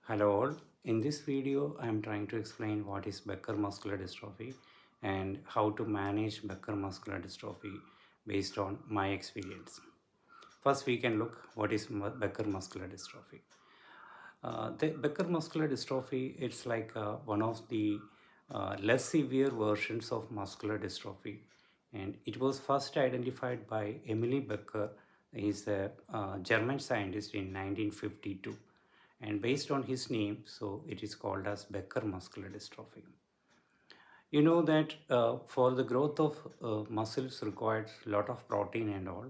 Hello all. In this video, I am trying to explain what is Becker muscular dystrophy and how to manage Becker muscular dystrophy based on my experience. First, we can look what is Becker muscular dystrophy. The Becker muscular dystrophy, it's like one of the less severe versions of muscular dystrophy, and it was first identified by Emily Becker. He's a German scientist in 1952, and based on his name, so it is called as Becker muscular dystrophy. You know that for the growth of muscles requires a lot of protein and all.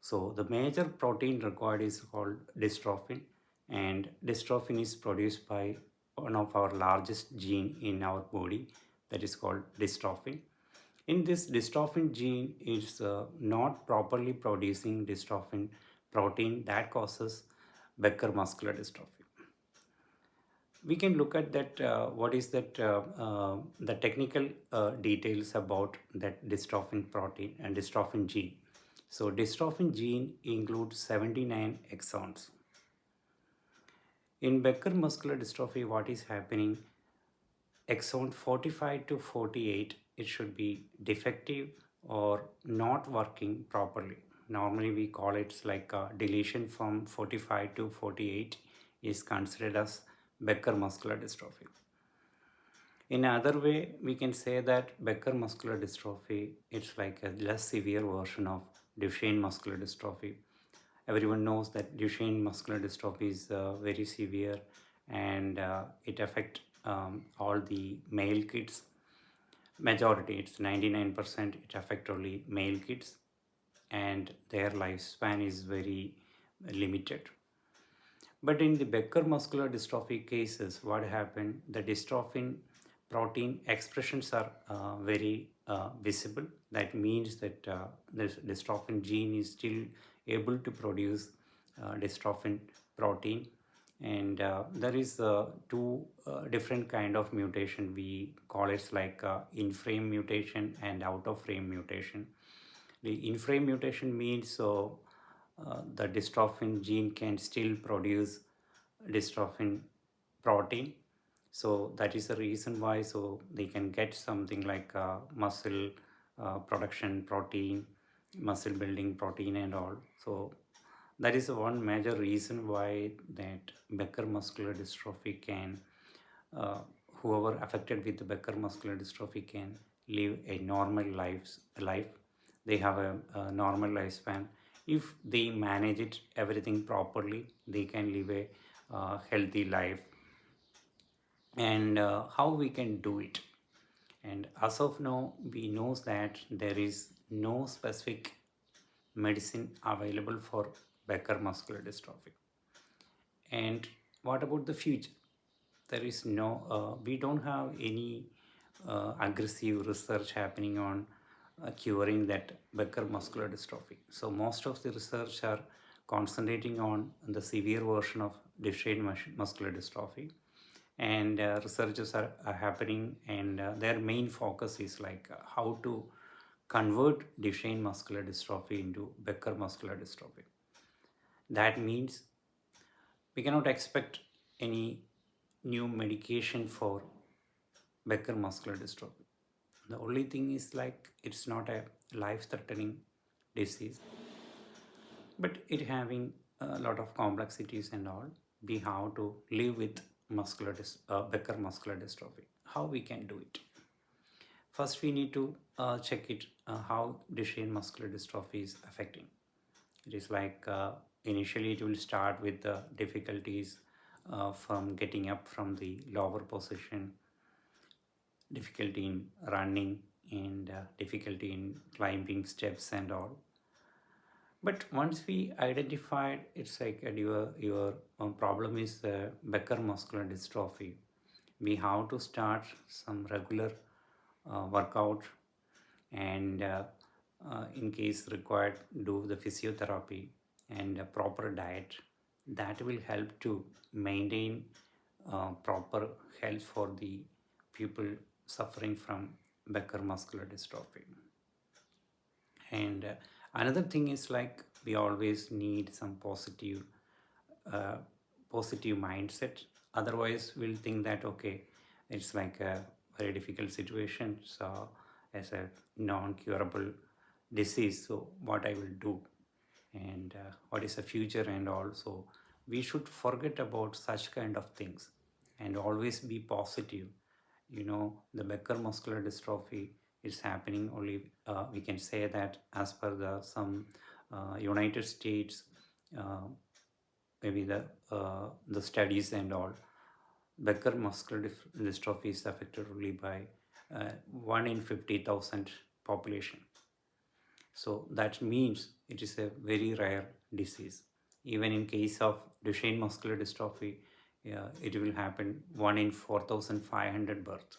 So the major protein required is called dystrophin, and dystrophin is produced by one of our largest gene in our body, that is called dystrophin. In this dystrophin gene is not properly producing dystrophin protein that causes Becker muscular dystrophy. We can look at that what is that the technical details about that dystrophin protein and dystrophin gene. So dystrophin gene includes 79 exons. In Becker muscular dystrophy, what is happening, exon 45 to 48, it should be defective or not working properly. Normally we call it like a deletion from 45 to 48 is considered as Becker muscular dystrophy. In another way, we can say that Becker muscular dystrophy, it's like a less severe version of Duchenne muscular dystrophy. Everyone knows that Duchenne muscular dystrophy is very severe, and it affects all the male kids. Majority, it's 99%, it affects only male kids, and their lifespan is very limited. But in the Becker muscular dystrophy cases, what happened? The dystrophin protein expressions are very visible. That means that the dystrophin gene is still able to produce dystrophin protein, and there is two different kind of mutation. We call it like in-frame mutation and out-of-frame mutation. The in-frame mutation means the dystrophin gene can still produce dystrophin protein. So that is the reason why, so they can get something like muscle production protein, muscle building protein and all. So that is one major reason why that Becker muscular dystrophy can, uh, whoever affected with the Becker muscular dystrophy can live a normal life. They have a normal lifespan. If they manage it everything properly, they can live a healthy life. And how we can do it, and as of now we know that there is no specific medicine available for Becker muscular dystrophy. And what about the future? There is no we don't have any aggressive research happening on curing that Becker muscular dystrophy. So most of the research are concentrating on the severe version of Duchenne muscular dystrophy, and researches are happening, and their main focus is like how to convert Duchenne muscular dystrophy into Becker muscular dystrophy. That means we cannot expect any new medication for Becker muscular dystrophy. The only thing is like it's not a life-threatening disease, but it having a lot of complexities and all. We have to live with Becker muscular dystrophy. How we can do it? First, we need to check it how Duchenne muscular dystrophy is affecting. It is like initially it will start with the difficulties from getting up from the lower position, difficulty in running, and difficulty in climbing steps and all. But once we identified it's like your problem is Becker muscular dystrophy, we have to start some regular workout, and in case required do the physiotherapy and a proper diet that will help to maintain proper health for the people suffering from Becker muscular dystrophy. And another thing is like we always need some uh, positive mindset Otherwise we'll think that okay, it's like a very difficult situation, so as a non-curable disease, so what I will do, and what is the future, and also we should forget about such kind of things and always be positive. The Becker muscular dystrophy is happening only, we can say that as per the some United States, uh, maybe the studies and all, Becker muscular dystrophy is affected only by 1 in 50,000 population. So that means it is a very rare disease. Even in case of Duchenne muscular dystrophy, it will happen 1 in 4,500 birth.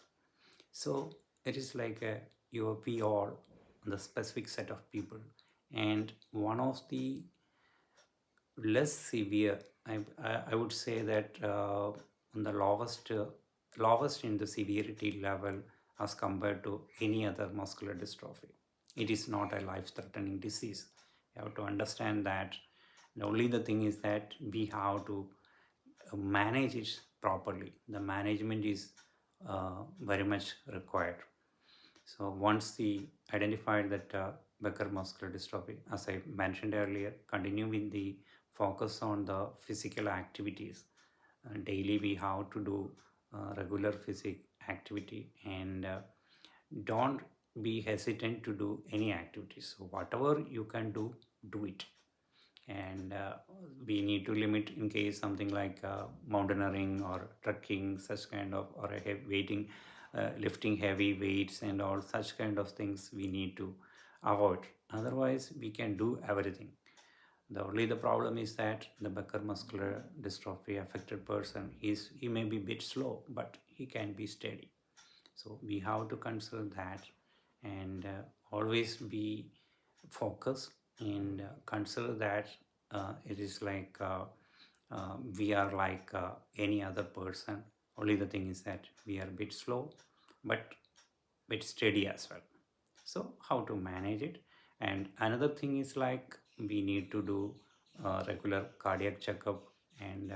So it is like we all, the specific set of people, and one of the less severe. I would say that on the lowest in the severity level as compared to any other muscular dystrophy. It is not a life-threatening disease. You have to understand that. The only the thing is that we have to manage it properly. The management is very much required. So once we identified that Becker muscular dystrophy, as I mentioned earlier, continue with the focus on the physical activities. Daily we have to do regular physical activity, and don't be hesitant to do any activities. So whatever you can do, do it. And we need to limit in case something like mountaineering or trekking, such kind of, or a weighting, lifting heavy weights and all such kind of things we need to avoid. Otherwise we can do everything. The problem is that the Becker muscular dystrophy affected person, he may be a bit slow, but he can be steady. So we have to consider that, and always be focused, and consider that it is like we are like any other person. Only the thing is that we are a bit slow, but bit steady as well. So how to manage it? And another thing is like we need to do regular cardiac checkup, and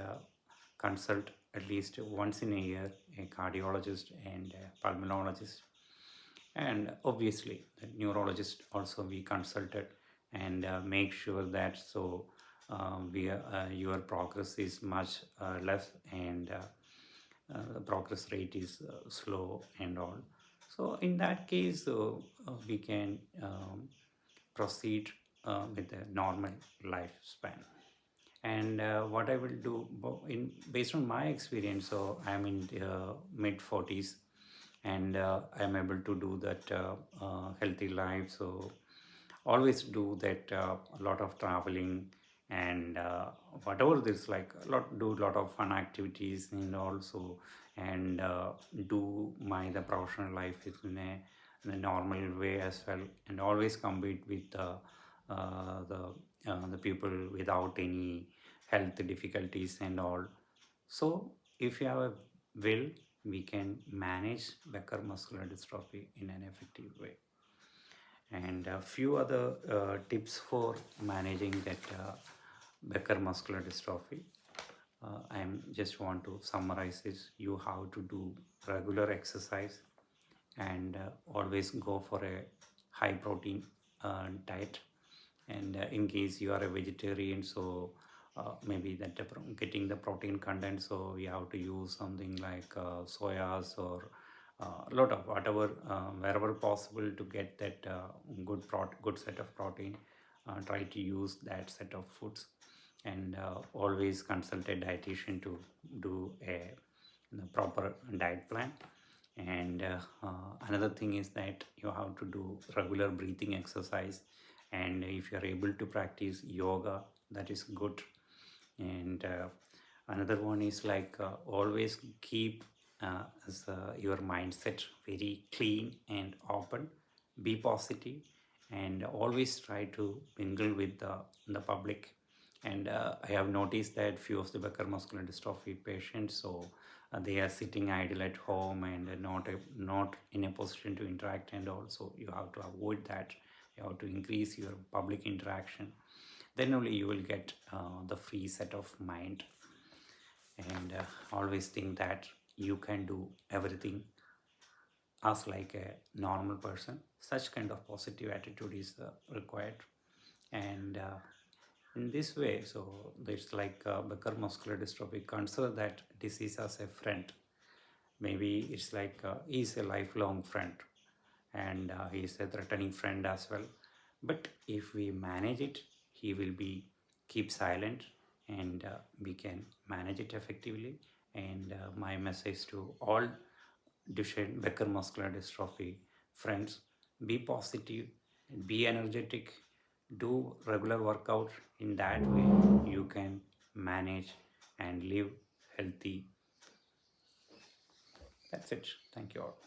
consult at least once in a year a cardiologist and a pulmonologist, and obviously the neurologist also we consulted, and make sure that so your progress is much less, and the progress rate is slow and all. So in that case, we can proceed with a normal lifespan. And what I will do in based on my experience, so I'm in the mid 40s, and I'm able to do that healthy life. So always do that a lot of traveling, and whatever there's like a lot of fun activities, and also and do my the professional life is in a normal way as well, and always compete with the people without any health difficulties and all. So if you have a will, we can manage Becker muscular dystrophy in an effective way. And a few other tips for managing that Becker muscular dystrophy. I just want to summarize this. You have to do regular exercise, and always go for a high protein diet. And in case you are a vegetarian, so maybe that getting the protein content, so we have to use something like soyas, or a lot of whatever wherever possible to get that good set of protein. Try to use that set of foods, and always consult a dietitian to do a proper diet plan. And another thing is that you have to do regular breathing exercise, and if you are able to practice yoga, that is good. And another one is like always keep your mindset very clean and open. Be positive, and always try to mingle with the public. And I have noticed that few of the Becker muscular dystrophy patients, so they are sitting idle at home, and not in a position to interact, and also you have to avoid that. You have to increase your public interaction. Then only you will get the free set of mind. and always think that you can do everything as like a normal person. Such kind of positive attitude is required. And in this way, so it's like Becker muscular dystrophy, consider that disease as a friend. Maybe it's like he's a lifelong friend, and he's a threatening friend as well. But if we manage it, he will be keep silent, and we can manage it effectively. And my message to all Duchenne Becker muscular dystrophy friends: be positive, be energetic, do regular workout. In that way, you can manage and live healthy. That's it. Thank you all.